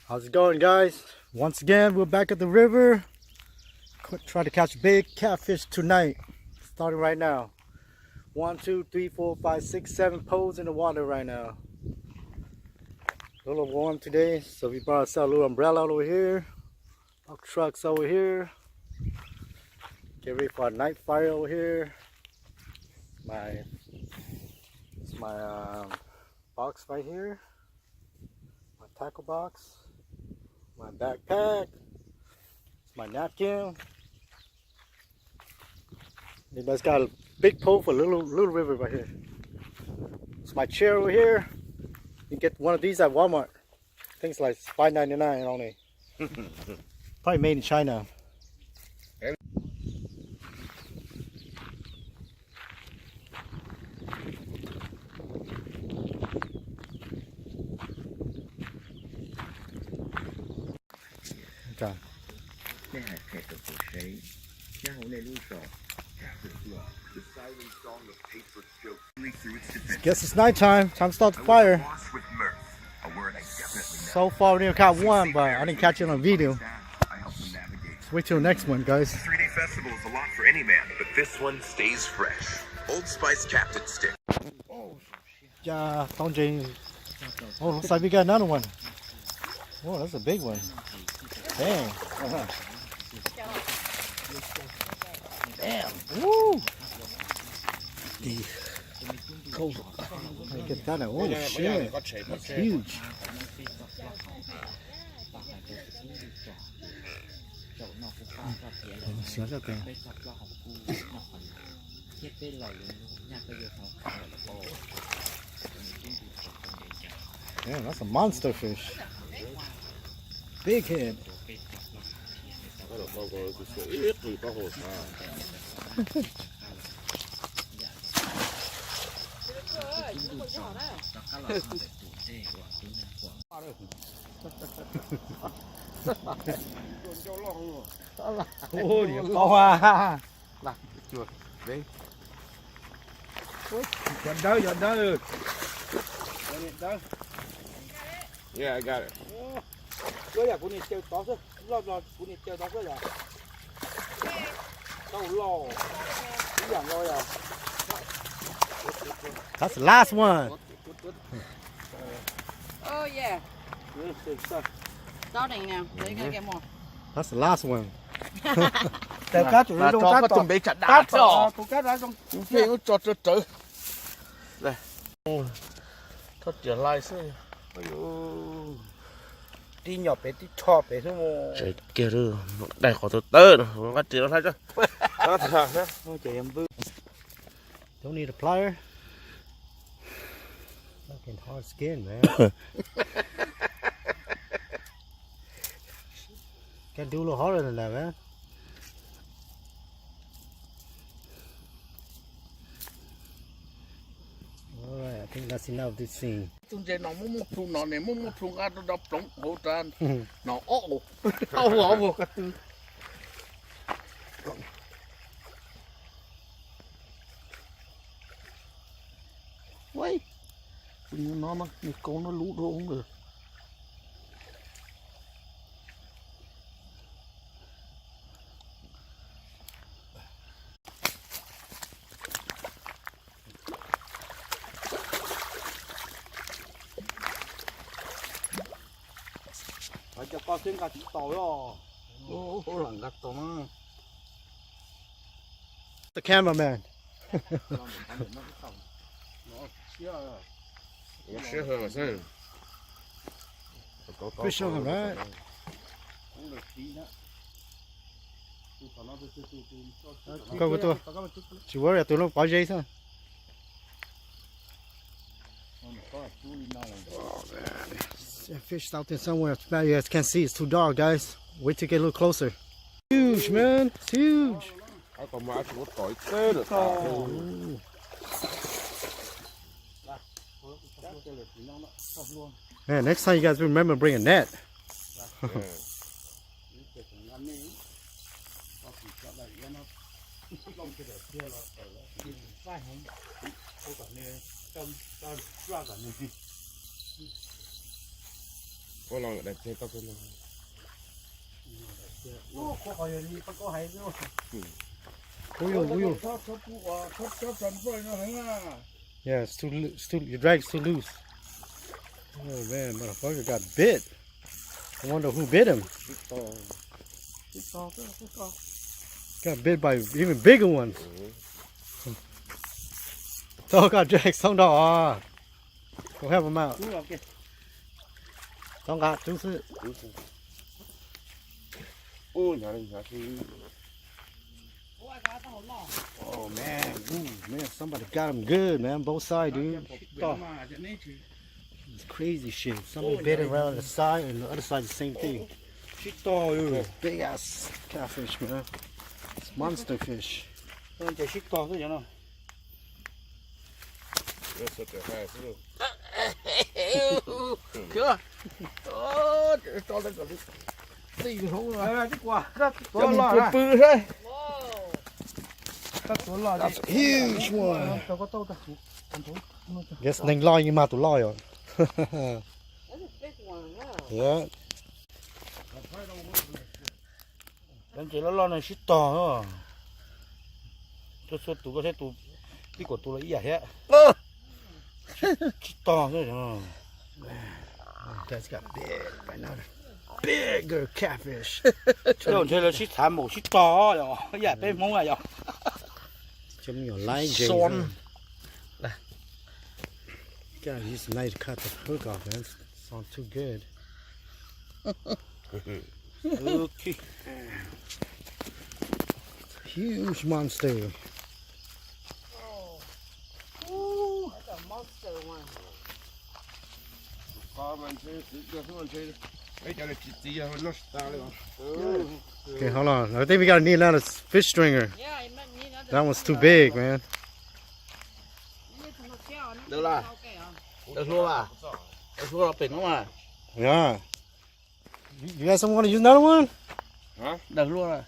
How's it going, guys? Once again, we're back at the river. Trying to catch big catfish tonight. Starting right now. 1, 2, 3, 4, 5, 6, 7 poles in the water right now. A little warm today, so we brought ourselves a little umbrella over here. Our trucks over here. Get ready for our night fire over here. It's my box right here. My tackle box. My backpack. It's my napkin. Anybody's got a big pole for a little river right here. It's my chair over here. You can get one of these at Walmart. Things like $5.99 only. Probably made in China. Okay. Guess it's nighttime. Time to start the fire. So far we didn't catch one, but I didn't catch it on video. Let's wait till the next one, guys. The 3-day festival is a lot for any man, but this one stays fresh. Old Spice Captain Stick. Yeah, don't James. Oh, looks like we got another one. Oh, that's a big one. Dang. Damn. Woo. Get that out. Oh shit. That's huge. Damn, that's a monster fish. Big head. Ôi, điểm to à. Là chuột đi. Dọn đâu. Yeah, I got it. That's the last one. Oh yeah. Starting now. They're gonna get more. That's the last one. Cá chủ yếu trong cá chuẩn bị chặt đá cho. Cá ra trong phía nó cho tự. Đây. Thoát trở lại xem. Đi nhỏ bé đi to bé thôi mà. Trời kia rồi, đây có từ từ rồi, bắt chỉ nó thay cho. Đó thật đó. Thôi chị em bước. Don't need a plier. Fucking hard skin, man. Can do a little harder than that, man. Alright, I think that's enough of this scene. Chúng ta nó muốn một thùng nó này muốn một thùng ăn nó đập trống hỗ tràn. Nó ổ. Ổ vô cả từ. Vậy. Nó con nó lú đồ không được. Phải cho con xin cả tỏi rồi. Ô lằng gắt to mà. The cameraman. Fish on the right. Coi với tôi. Chỉ worry tụi nó bỏ dây thôi. That fish out there somewhere. You guys can't see. It's too dark, guys. Wait to get a little closer. Huge, man. It's huge. Man, next time you guys remember bring a net. Có lòng đẹp thế tao không. Có hỏi gì có hay nữa. Uyu. Yeah, it's too your drag's too loose. Oh man, motherfucker got bit. I wonder who bit him. Got bit by even bigger ones. Dog got dragged some dog. Go help him out. Don't got juice it. Ô nhà thì. Oh man, man, somebody got him good, man. Both sides, dude. It's crazy shit. Somebody bit around the side and the other side the same thing. Big ass catfish, man. It's monster fish. Chưa. Cho lên rồi. Đi không rồi. Cho nó pư thôi. That's a huge one. Guess neng loi như mà tụ loi rồi. That's a big one, wow. Yeah. Lần chỉ nó lo này shit to nữa. Cho tụ có thể tụ đi của tụ là ý à hết. Shit to thôi rồi. That's got big right now. Bigger catfish. Chứ chơi là shit thảm mổ shit to rồi. Dạ bên mông à rồi. Chấm nhỏ line James. Son. God, use a knife to cut the hook off, man. Sounds too good. Okay. Huge monster. Ooh, that's a monster one. Có mình chơi được không chơi. Mấy cái này chỉ nó ta luôn. Okay, hold on. I think we gotta need another fish stringer. Yeah, it might need another. That one's too big, man. Được là. Được luôn à? Được luôn là tỉnh không à? Yeah. You guys don't want to use another one? Được luôn à?